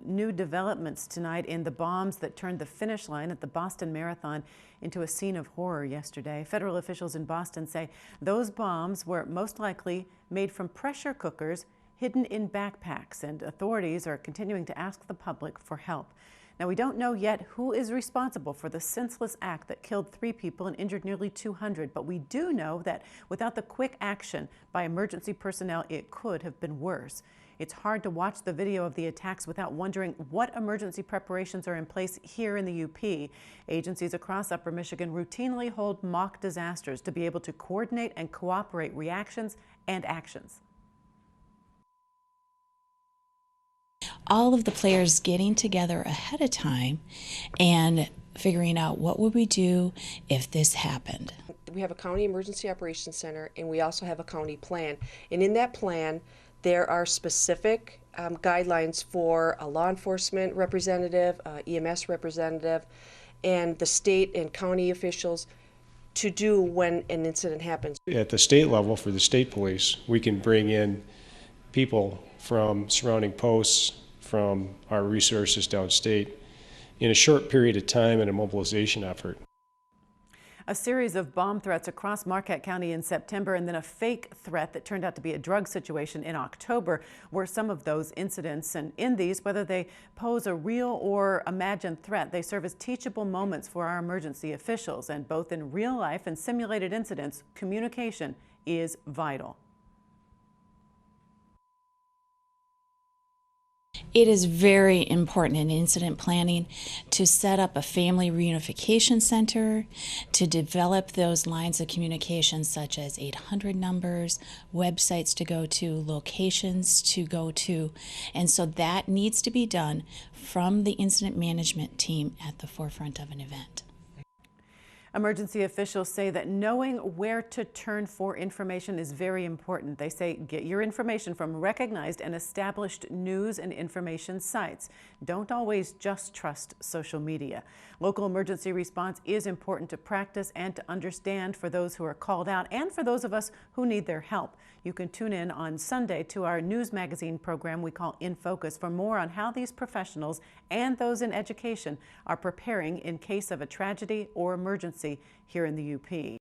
new developments tonight in the bombs that turned the finish line at the Boston Marathon into a scene of horror yesterday. Federal officials in Boston say those bombs were most likely made from pressure cookers hidden in backpacks, and authorities are continuing to ask the public for help. Now, we don't know yet who is responsible for the senseless act that killed 3 people and injured nearly 200, but we do know that without the quick action by emergency personnel, it could have been worse. It's hard to watch the video of the attacks without wondering what emergency preparations are in place here in the UP. Agencies across Upper Michigan routinely hold mock disasters to be able to coordinate and cooperate reactions and actions. All of the players getting together ahead of time and figuring out what would we do if this happened. We have a county emergency operations center, and we also have a county plan. And in that plan, there are specific guidelines for a law enforcement representative, EMS representative, and the state and county officials to do when an incident happens. At the state level, for the state police, we can bring in people from surrounding posts, from our resources downstate, in a short period of time in a mobilization effort. A series of bomb threats across Marquette County in September, and then a fake threat that turned out to be a drug situation in October were some of those incidents. And in these, whether they pose a real or imagined threat, they serve as teachable moments for our emergency officials. And both in real life and simulated incidents, communication is vital. It is very important in incident planning to set up a family reunification center, to develop those lines of communication such as 800 numbers, websites to go to, locations to go to. And so that needs to be done from the incident management team at the forefront of an event. Emergency officials say that knowing where to turn for information is very important. They say get your information from recognized and established news and information sites. Don't always just trust social media. Local emergency response is important to practice and to understand for those who are called out and for those of us who need their help. You can tune in on Sunday to our news magazine program we call In Focus for more on how these professionals and those in education are preparing in case of a tragedy or emergency here in the UP.